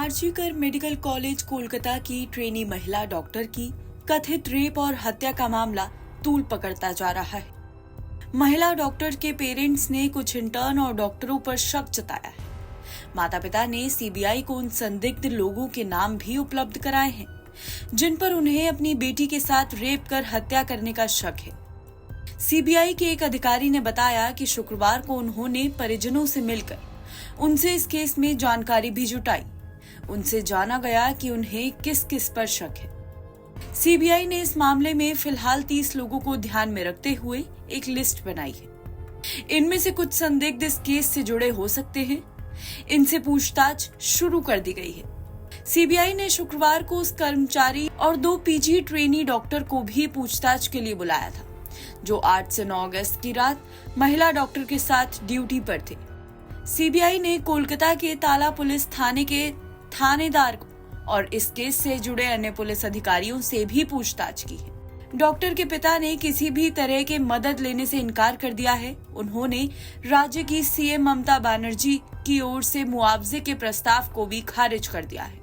RG Kar medical college Kolkata की trainee महिला doctor की कथित रेप और हत्या का मामला तूल पकड़ता जा रहा है। महिला डॉक्टर के पेरेंट्स ने कुछ इंटर्न और डॉक्टरों पर शक जताया है। माता पिता ने सीबीआई को उन संदिग्ध लोगों के नाम भी उपलब्ध कराए हैं जिन पर उन्हें अपनी बेटी के साथ रेप कर हत्या करने का शक है। सीबीआई के एक अधिकारी ने बताया कि शुक्रवार को उन्होंने परिजनों से मिलकर उनसे इस केस में जानकारी भी जुटाई। उनसे जाना गया कि उन्हें किस किस पर शक है। सीबीआई ने इस मामले में फिलहाल 30 लोगों को ध्यान में रखते हुए एक लिस्ट बनाई है। इनमें से कुछ संदिग्ध इस केस से जुड़े हो सकते हैं। इनसे पूछताछ शुरू कर दी गई है। सीबीआई ने शुक्रवार को उस कर्मचारी और 2 पीजी ट्रेनी डॉक्टर को भी पूछताछ के लिए बुलाया था जो 8 से 9 अगस्त की रात महिला डॉक्टर के साथ ड्यूटी पर थे। सीबीआई ने कोलकाता के ताला पुलिस थाने के थानेदार को और इस केस से जुड़े अन्य पुलिस अधिकारियों से भी पूछताछ की है। डॉक्टर के पिता ने किसी भी तरह के मदद लेने से इनकार कर दिया है। उन्होंने राज्य की सीएम ममता बनर्जी की ओर से मुआवजे के प्रस्ताव को भी खारिज कर दिया है।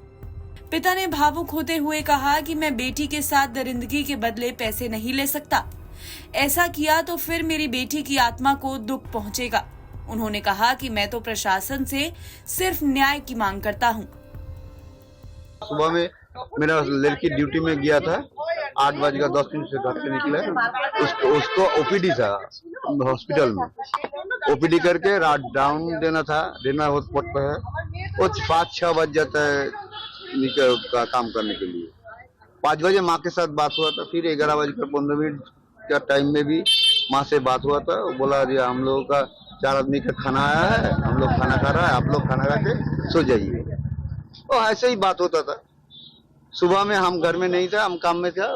पिता ने भावुक होते हुए कहा कि मैं बेटी के साथ दरिंदगी के बदले पैसे नहीं ले सकता। ऐसा किया तो फिर मेरी बेटी की आत्मा को दुख पहुंचेगा। उन्होंने कहा कि मैं तो प्रशासन से सिर्फ न्याय की मांग करता हूं। सुबह में मेरा लड़की ड्यूटी में गया था, 8:10 से घर से निकले। उसको ओपीडी था हॉस्पिटल में, ओपीडी करके रात डाउन देना पड़ता है। वो 5-6 बज जाता है का काम करने के लिए। 5 बजे माँ के साथ बात हुआ था, फिर 11:15 का टाइम में भी माँ से बात हुआ था। वो बोला जी हम लोगों का 4 आदमी का खाना आया है, हम लोग खाना खा रहा है, आप लोग खाना खा के सो जाइए। तो ऐसे ही बात होता था। सुबह में हम घर में नहीं था, हम काम में था।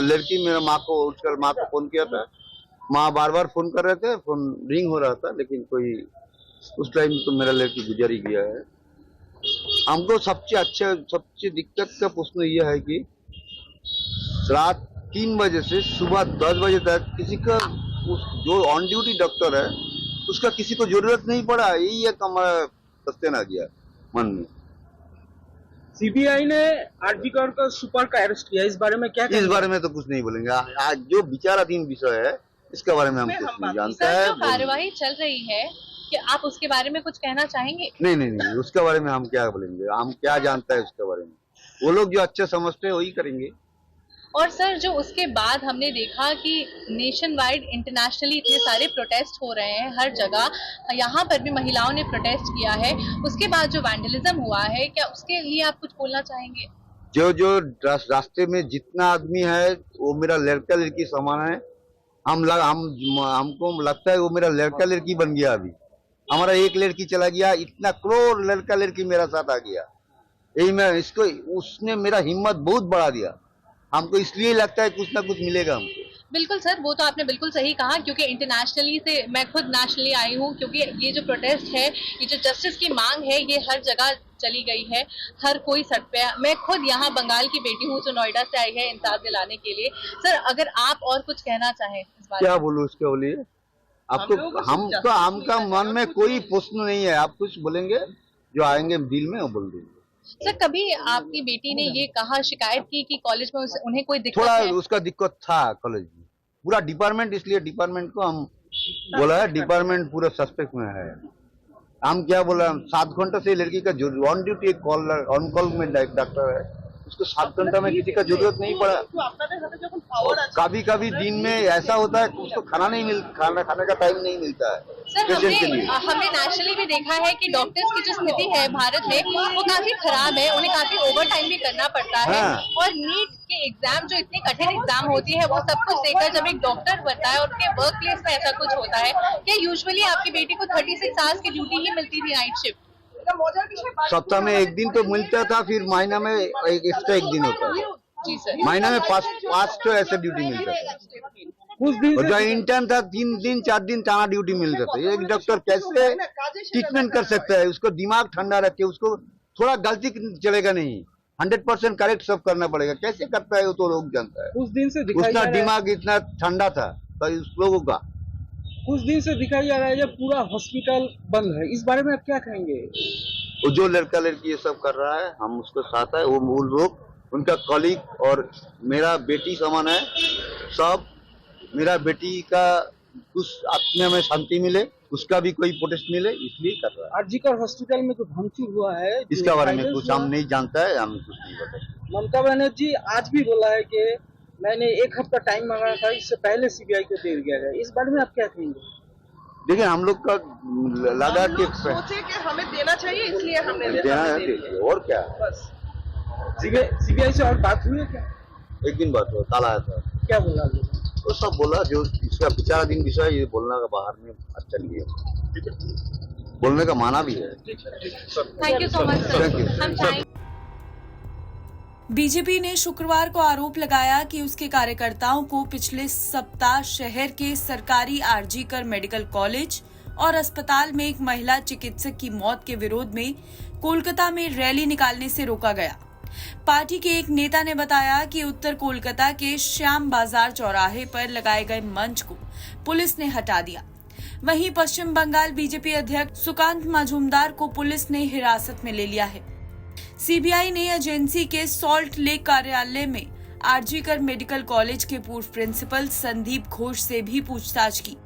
लड़की मेरा माँ को उठकर माँ को फोन किया था। माँ बार बार फोन कर रहे थे, फोन रिंग हो रहा था, लेकिन कोई उस टाइम तो मेरा लड़की गुजर ही गया है। हमको सबसे दिक्कत का प्रश्न यह है कि रात 3 बजे से सुबह 10 बजे तक किसी का जो ऑन ड्यूटी डॉक्टर है उसका किसी को जरूरत नहीं पड़ा। यही एक हमारा क्वेश्चन आ गया मन में। सीबीआई ने आरजीकर का सुपर का अरेस्ट किया, इस बारे में क्या इस बारे में तो कुछ नहीं बोलेंगे। आज जो विचाराधीन विषय है इसके बारे में हम कुछ नहीं जानते हैं। जो कार्रवाई चल रही है कि आप उसके बारे में कुछ कहना चाहेंगे? नहीं, उसके बारे में हम क्या बोलेंगे। हम क्या जानते हैं उसके बारे में। वो लोग जो अच्छे समझते हैं वही करेंगे। और सर जो उसके बाद हमने देखा कि नेशन वाइड इंटरनेशनली इतने सारे प्रोटेस्ट हो रहे हैं हर जगह, यहाँ पर भी महिलाओं ने प्रोटेस्ट किया है। उसके बाद जो वैंडलिज्म हुआ है, क्या उसके लिए आप कुछ बोलना चाहेंगे? जो रास्ते में जितना आदमी है वो मेरा लड़का लड़की समान है। हमको लगता है वो मेरा लड़का लड़की बन गया। अभी हमारा एक लड़की चला गया, इतना करोड़ लड़का लड़की मेरा साथ आ गया। यही मैं इसको उसने मेरा हिम्मत बहुत बढ़ा दिया। हमको इसलिए लगता है कुछ ना कुछ मिलेगा हमको। बिल्कुल सर, वो तो आपने बिल्कुल सही कहा, क्योंकि इंटरनेशनली से मैं खुद नेशनली आई हूँ, क्योंकि ये जो प्रोटेस्ट है, ये जो जस्टिस की मांग है, ये हर जगह चली गई है। हर कोई सड़क पे। मैं खुद यहाँ बंगाल की बेटी हूँ जो नोएडा से आई है इंसाफ दिलाने के लिए। सर अगर आप और कुछ कहना चाहें इस बारे में। क्या बोलूँ इसके बोलिए। आपको हमका मन में कोई प्रश्न नहीं है। आप कुछ बोलेंगे जो आएंगे दिल में वो बोल देंगे। सर कभी आपकी बेटी ने ये कहा, शिकायत की कि कॉलेज में उन्हें कोई दिक्कत थोड़ा है? उसका दिक्कत था कॉलेज में, पूरा डिपार्टमेंट, इसलिए डिपार्टमेंट को हम बोला है। डिपार्टमेंट पूरा सस्पेक्ट में है। हम क्या बोला, 7 घंटा से लड़की का जो ऑन ड्यूटी ऑन कॉल में डॉक्टर है, उसको 7 घंटा में किसी का जरूरत नहीं पड़ा। कभी कभी दिन में ऐसा होता है उसको खाने का टाइम नहीं मिलता है। सर हमने नेशनली भी देखा है कि डॉक्टर्स की जो स्थिति है भारत में वो काफी खराब है। उन्हें काफी ओवर टाइम भी करना पड़ता है। और नीट के एग्जाम जो इतनी कठिन एग्जाम होती है, वो सब कुछ देखकर जब एक डॉक्टर बनता है और उनके वर्क प्लेस में ऐसा कुछ होता है, क्या यूजुअली आपकी बेटी को 36 आवर्स की ड्यूटी ही मिलती थी, नाइट शिफ्ट? सप्ताह में 1 दिन तो मिलता था, फिर महीना में एक्स्ट्रा 1 दिन होता है। जी सर। महीना में 5 तो ऐसे ड्यूटी मिलता था। कुछ दिन और जो इंटर्न था 3 दिन 4 दिन टाना ड्यूटी मिल जाता है। एक डॉक्टर कैसे ट्रीटमेंट कर सकता है? उसको दिमाग ठंडा रखे, उसको थोड़ा गलती चलेगा नहीं, 100% करेक्ट सब करना पड़ेगा। कैसे करता है वो तो लोग जानता है। कुछ दिन से उसका दिमाग इतना ठंडा था तो उस लोगों का। कुछ दिन से दिखाई जा रहा है जब पूरा हॉस्पिटल बंद है, इस बारे में आप क्या कहेंगे? वो जो लड़का लड़की ये सब कर रहा है हम उसके साथ है। वो लोग उनका कॉलीग और मेरा बेटी समान है सब। मेरा बेटी का कुछ आत्मा में शांति मिले, उसका भी कोई प्रोटेस्ट मिले, इसलिए कर रहा है। आरजीकर हॉस्पिटल में जो भंगचूर हुआ है, इसका बारे में कुछ हम नहीं जानता है, हम कुछ नहीं बताते। ममता बनर्जी आज भी बोला है कि मैंने 1 हफ्ता टाइम मांगा था, इससे पहले सीबीआई को दे दिया गया। इस बारे में आप क्या कहेंगे? देखिए हम लोग का लगा के सोचे कि हमें देना चाहिए, इसलिए हमने देना है, और क्या। बस सीबीआई से और बात हुई है क्या? एक दिन बात हुआ, काला आया था। क्या बोला? वो सब बोला जो इसका विचाराधीन विषय, ये बोलना का बाहर में अच्छा नहीं है, बोलने का माना भी है। Thank you so much sir. BJP ने शुक्रवार को आरोप लगाया कि उसके कार्यकर्ताओं को पिछले सप्ताह शहर के सरकारी आरजीकर मेडिकल कॉलेज और अस्पताल में एक महिला चिकित्सक की मौत के विरोध में कोलकाता में रैली निकालने से रोका गया। पार्टी के एक नेता ने बताया कि उत्तर कोलकाता के श्याम बाजार चौराहे पर लगाए गए मंच को पुलिस ने हटा दिया। वहीं पश्चिम बंगाल बीजेपी अध्यक्ष सुकांत मजूमदार को पुलिस ने हिरासत में ले लिया है। सीबीआई ने एजेंसी के सॉल्ट लेक कार्यालय में आरजीकर मेडिकल कॉलेज के पूर्व प्रिंसिपल संदीप घोष से भी पूछताछ की।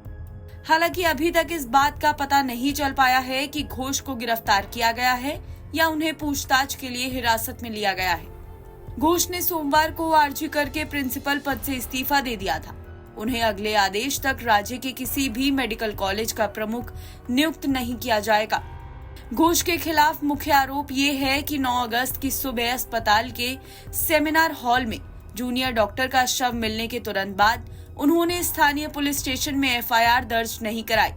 हालांकि अभी तक इस बात का पता नहीं चल पाया है कि घोष को गिरफ्तार किया गया है या उन्हें पूछताछ के लिए हिरासत में लिया गया है। घोष ने सोमवार को आरजीकर के प्रिंसिपल पद से इस्तीफा दे दिया था। उन्हें अगले आदेश तक राज्य के किसी भी मेडिकल कॉलेज का प्रमुख नियुक्त नहीं किया जाएगा। घोष के खिलाफ मुख्य आरोप ये है कि 9 अगस्त की सुबह अस्पताल के सेमिनार हॉल में जूनियर डॉक्टर का शव मिलने के तुरंत बाद उन्होंने स्थानीय पुलिस स्टेशन में एफआईआर दर्ज नहीं कराई।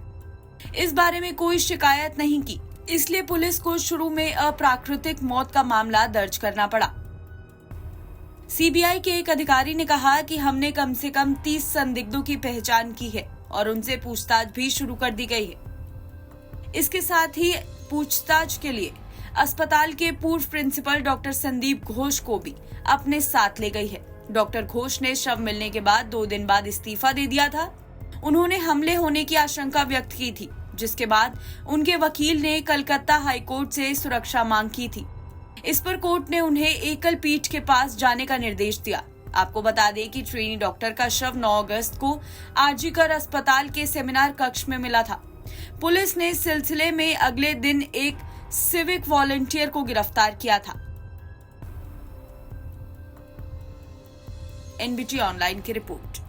इस बारे में कोई शिकायत नहीं की, इसलिए पुलिस को शुरू में अप्राकृतिक मौत का मामला दर्ज करना पड़ा। सीबीआई के एक अधिकारी ने कहा कि हमने कम से कम 30 संदिग्धों की पहचान की है और उनसे पूछताछ भी शुरू कर दी गई है। इसके साथ ही पूछताछ के लिए अस्पताल के पूर्व प्रिंसिपल डॉक्टर संदीप घोष को भी अपने साथ ले गई है। डॉक्टर घोष ने शव मिलने के बाद 2 दिन बाद इस्तीफा दे दिया था। उन्होंने हमले होने की आशंका व्यक्त की थी, जिसके बाद उनके वकील ने कलकत्ता हाईकोर्ट से सुरक्षा मांग की थी। इस पर कोर्ट ने उन्हें एकल पीठ के पास जाने का निर्देश दिया। आपको बता दें कि ट्रेनी डॉक्टर का शव 9 अगस्त को आरजीकर अस्पताल के सेमिनार कक्ष में मिला था। पुलिस ने इस सिलसिले में अगले दिन एक सिविक वॉलंटियर को गिरफ्तार किया था। एनबीटी ऑनलाइन की रिपोर्ट।